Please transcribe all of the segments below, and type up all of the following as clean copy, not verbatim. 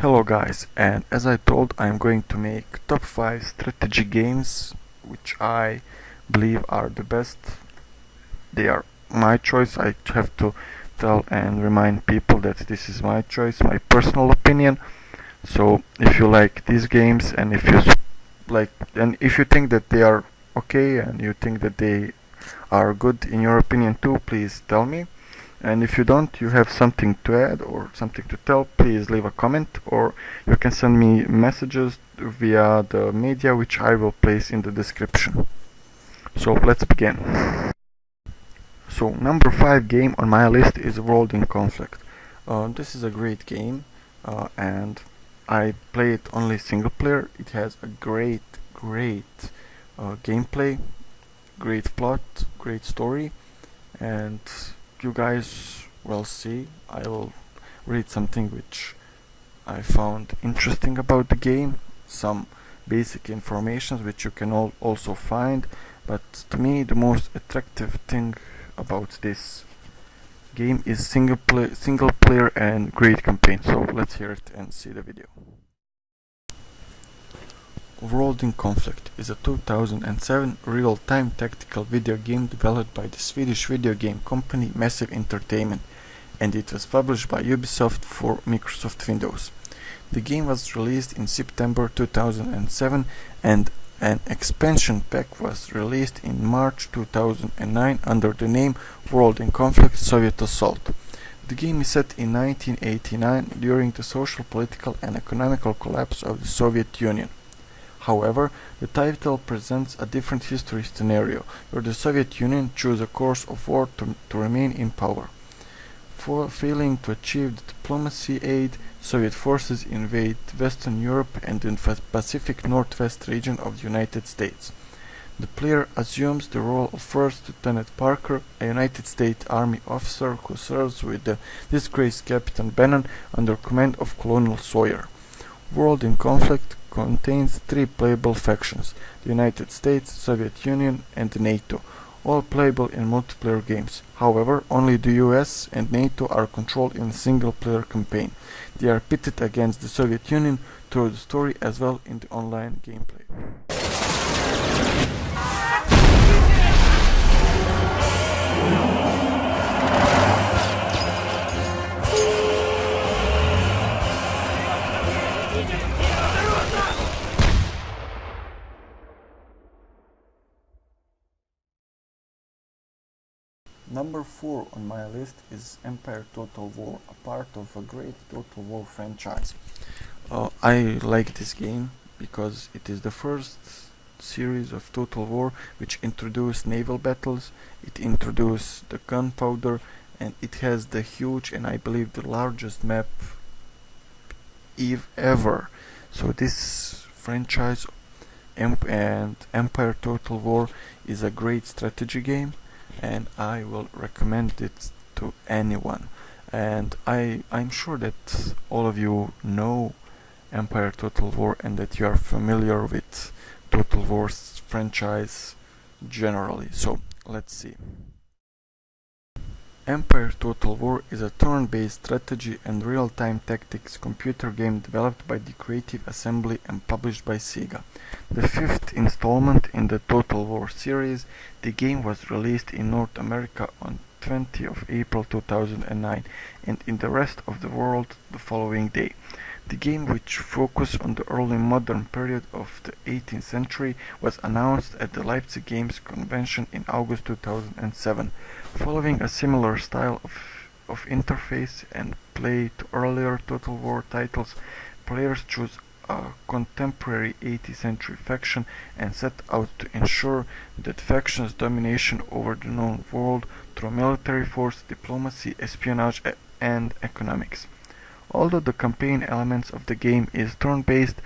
Hello guys, and as I told, I'm going to make top 5 strategy games which I believe are the best. They are my choice. I have to tell and remind people that this is my choice, my personal opinion. So if you like these games and if you think that they are okay and you think that they are good in your opinion too, please tell me. And if you don't, you have something to add or something to tell, please leave a comment, or you can send me messages via the media which I will place in the description. So let's begin. So number 5 game on my list is WORLDIN Conflict. This is a great game, and I play it only single player. It has a great gameplay, great plot, great story, and you guys will see. I will read something which I found interesting about the game, some basic information which you can also find, but to me the most attractive thing about this game is single player and great campaign. So let's hear it and see the video. WORLDIN Conflict is a 2007 real-time tactical video game developed by the Swedish video game company Massive Entertainment, and it was published by Ubisoft for Microsoft Windows. The game was released in September 2007, and an expansion pack was released in March 2009 under the name WORLDIN Conflict Soviet Assault. The game is set in 1989 during the social, political and economical collapse of the Soviet Union. However, the title presents a different history scenario, where the Soviet Union chose a course of war to remain in power. Failing to achieve the diplomacy aid, Soviet forces invade Western Europe and the Pacific Northwest region of the United States. The player assumes the role of First Lieutenant Parker, a United States Army officer who serves with the disgraced Captain Bannon under command of Colonel Sawyer. WORLDIN Conflict contains 3 playable factions: the United States, Soviet Union and NATO, all playable in multiplayer games. However, only the US and NATO are controlled in a single-player campaign. They are pitted against the Soviet Union through the story as well in the online gameplay. Number 4 on my list is Empire Total War, a part of a great Total War franchise. I like this game because it is the first series of Total War which introduced naval battles, it introduced the gunpowder, and it has the huge and I believe the largest map ever. So this franchise and Empire Total War is a great strategy game, and I will recommend it to anyone. And I'm sure that all of you know Empire Total War and that you are familiar with Total War's franchise generally. So let's see. Empire Total War is a turn-based strategy and real-time tactics computer game developed by the Creative Assembly and published by Sega. The 5th installment in the Total War series, the game was released in North America on 20th of April 2009 and in the rest of the world the following day. The game, which focused on the early modern period of the 18th century, was announced at the Leipzig Games Convention in August 2007. Following a similar style of interface and play to earlier Total War titles, players choose a contemporary 18th century faction and set out to ensure that faction's domination over the known world through military force, diplomacy, espionage and economics. Although the campaign elements of the game is turn-based,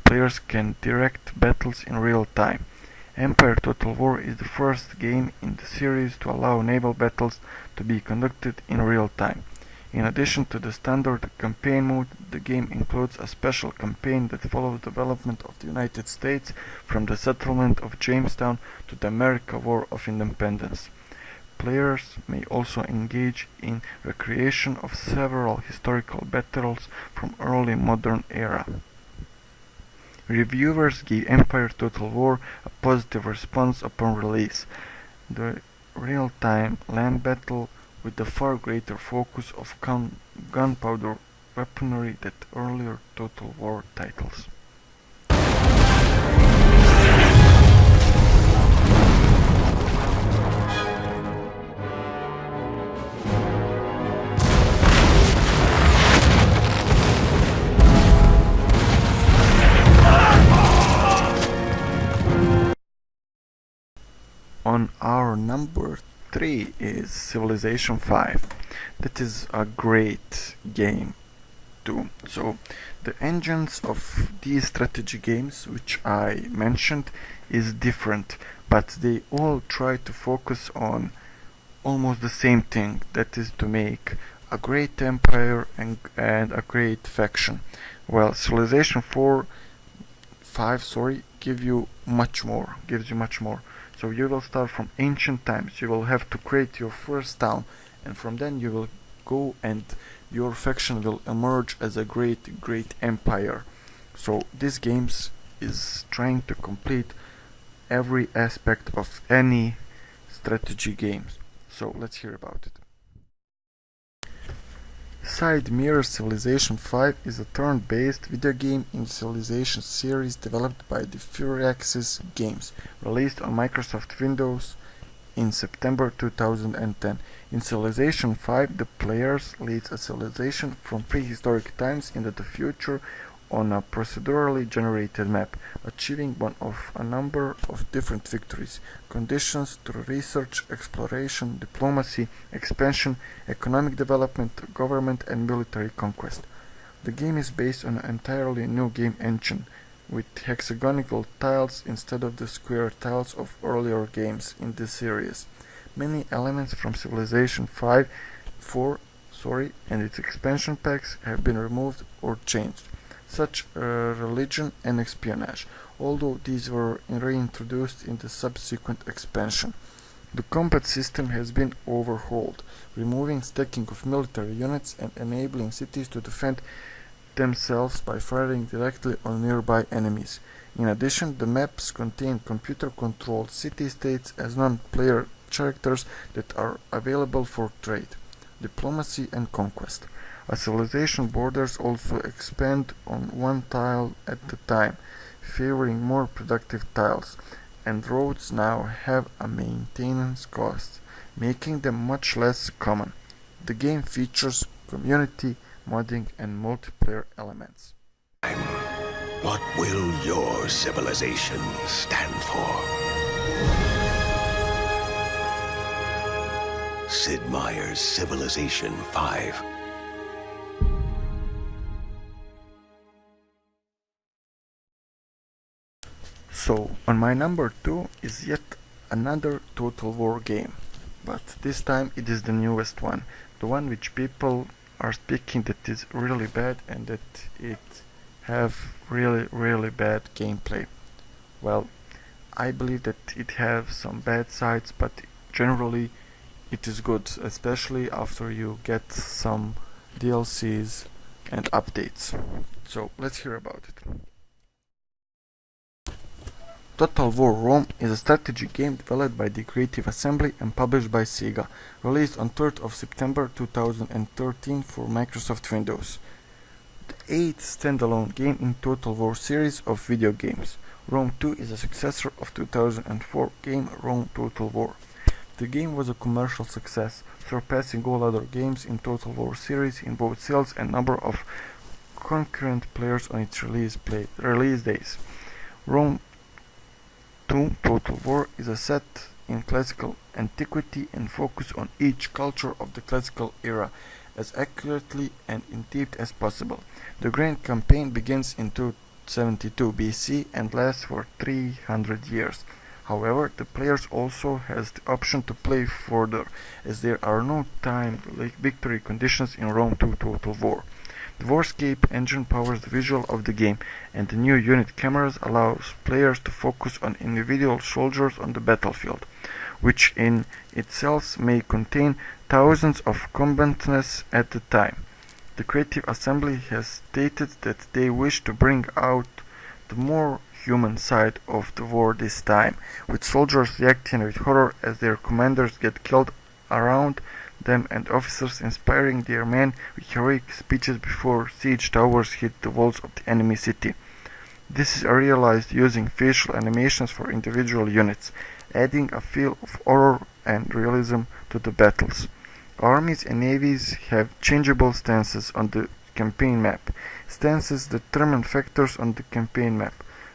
players can direct battles in real time, Empire Total War is the first game in the series to allow naval battles to be conducted in real time. In addition to the standard campaign mode, the game includes a special campaign that follows the development of the United States from the settlement of Jamestown to the American War of Independence. Players may also engage in recreation of several historical battles from early modern era. Reviewers gave Empire Total War a positive response upon release. The real-time land battle with the far greater focus of gunpowder weaponry than earlier Total War titles. On our number 3 is Civilization 5. That is a great game too. So the engines of these strategy games which I mentioned is different, but they all try to focus on almost the same thing, that is to make a great empire and a great faction. Well, Civilization 5 gives you much more. So you will start from ancient times. You will have to create your first town, and from then you will go and your faction will emerge as a great empire. So this game is trying to complete every aspect of any strategy games. So let's hear about it. Side Mirror Civilization 5 is a turn-based video game in the Civilization series developed by the Firaxis Games, released on Microsoft Windows in September 2010. In Civilization 5, the players lead a civilization from prehistoric times into the future on a procedurally generated map, achieving one of a number of different victories, conditions through research, exploration, diplomacy, expansion, economic development, government and military conquest. The game is based on an entirely new game engine, with hexagonal tiles instead of the square tiles of earlier games in this series. Many elements from Civilization 4 and its expansion packs have been removed or changed, such religion and espionage, although these were reintroduced in the subsequent expansion. The combat system has been overhauled, removing stacking of military units and enabling cities to defend themselves by firing directly on nearby enemies. In addition, the maps contain computer-controlled city-states as non-player characters that are available for trade, diplomacy and conquest. A civilization borders also expand on one tile at a time, favoring more productive tiles, and roads now have a maintenance cost, making them much less common. The game features community, modding and multiplayer elements. What will your civilization stand for? Sid Meier's Civilization 5. So, on my number 2 is yet another Total War game, but this time it is the newest one, the one which people are speaking that is really bad and that it have really bad gameplay. Well, I believe that it have some bad sides, but generally it is good, especially after you get some DLCs and updates. So let's hear about it. Total War Rome is a strategy game developed by the Creative Assembly and published by Sega, released on 3rd of September 2013 for Microsoft Windows. The 8th standalone game in Total War series of video games. Rome 2 is a successor of 2004 game Rome Total War. The game was a commercial success, surpassing all other games in Total War series in both sales and number of concurrent players on its release days. Rome 2 Total War is a set in classical antiquity and focus on each culture of the classical era as accurately and in depth as possible. The grand campaign begins in 272 BC and lasts for 300 years. However, the players also has the option to play further, as there are no timed victory conditions in Rome 2 Total War. The Warscape engine powers the visual of the game, and the new unit cameras allows players to focus on individual soldiers on the battlefield, which in itself may contain thousands of combatants at a time. The Creative Assembly has stated that they wish to bring out the more human side of the war this time, with soldiers reacting with horror as their commanders get killed around them and officers inspiring their men with heroic speeches before siege towers hit the walls of the enemy city. This is realized using facial animations for individual units, adding a feel of horror and realism to the battles. Armies and navies have changeable stances on the campaign map. Stances determine factors on the campaign map,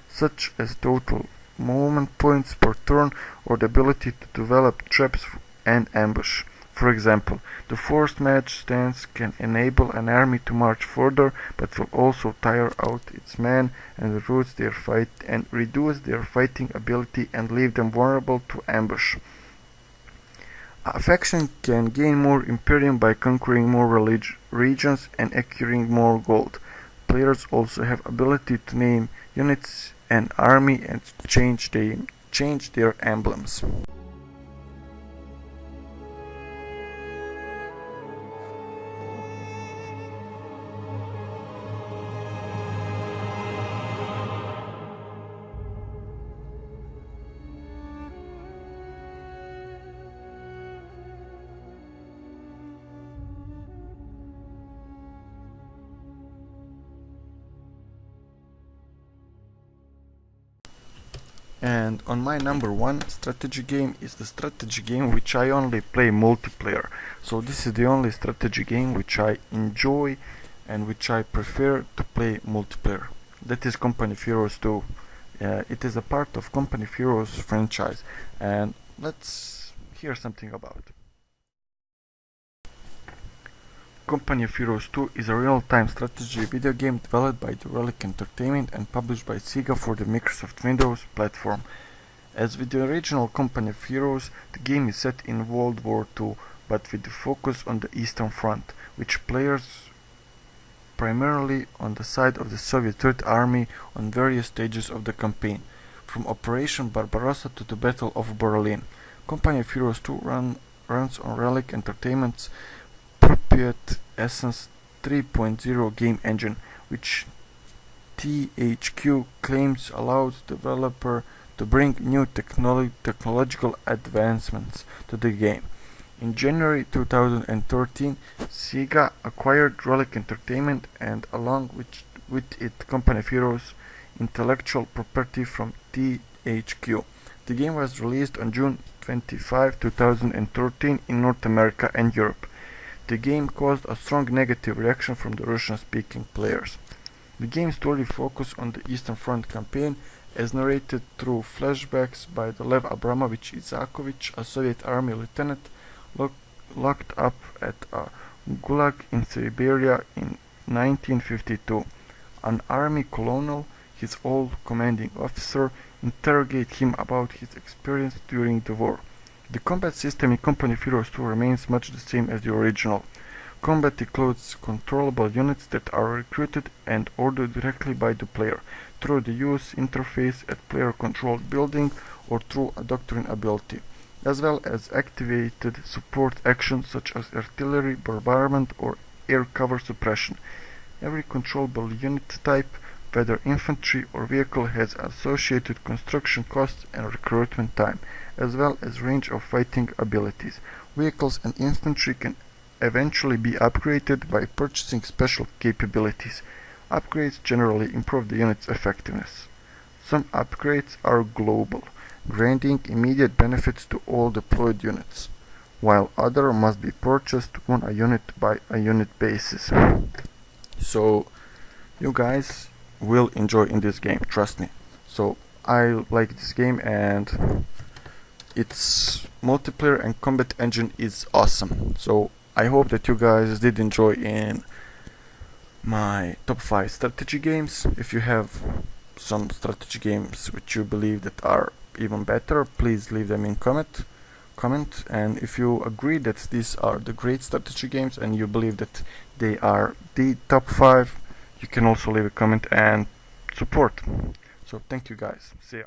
such as total movement points per turn or the ability to develop traps and ambush. For example, the forced march stance can enable an army to march further, but will also tire out its men and reduce their fighting ability and leave them vulnerable to ambush. A faction can gain more Imperium by conquering more regions and acquiring more gold. Players also have ability to name units and army and change their emblems. And on my number one strategy game is the strategy game which I only play multiplayer. So this is the only strategy game which I enjoy and which I prefer to play multiplayer. That is Company of Heroes 2. It is a part of Company of Heroes franchise, and let's hear something about it. Company of Heroes 2 is a real-time strategy video game developed by the Relic Entertainment and published by Sega for the Microsoft Windows platform. As with the original Company of Heroes, the game is set in World War II, but with the focus on the Eastern Front, which players primarily on the side of the Soviet Third Army on various stages of the campaign, from Operation Barbarossa to the Battle of Berlin. Company of Heroes 2 runs on Relic Entertainment's appropriate Essence 3.0 game engine, which THQ claims allows the developer to bring new technological advancements to the game. In January 2013, Sega acquired Relic Entertainment and along with it Company of Heroes intellectual property from THQ. The game was released on June 25, 2013 in North America and Europe. The game caused a strong negative reaction from the Russian-speaking players. The game's story focused on the Eastern Front campaign, as narrated through flashbacks by the Lev Abramovich Isakovich, a Soviet army lieutenant locked up at a gulag in Siberia in 1952. An army colonel, his old commanding officer, interrogated him about his experience during the war. The combat system in Company of Heroes 2 remains much the same as the original. Combat includes controllable units that are recruited and ordered directly by the player, through the use interface at player-controlled building or through a doctrine ability, as well as activated support actions such as artillery, bombardment or air cover suppression. Every controllable unit type, whether infantry or vehicle, has associated construction costs and recruitment time, as well as range of fighting abilities. Vehicles and infantry can eventually be upgraded by purchasing special capabilities. Upgrades generally improve the unit's effectiveness. Some upgrades are global, granting immediate benefits to all deployed units, while others must be purchased on a unit by a unit basis. So you guys will enjoy in this game, trust me. So I like this game and its multiplayer and combat engine is awesome. So I hope that you guys did enjoy in my top 5 strategy games. If you have some strategy games which you believe that are even better, please leave them in comment. And if you agree that these are the great strategy games and you believe that they are the top 5, you can also leave a comment and support. So thank you guys, see ya.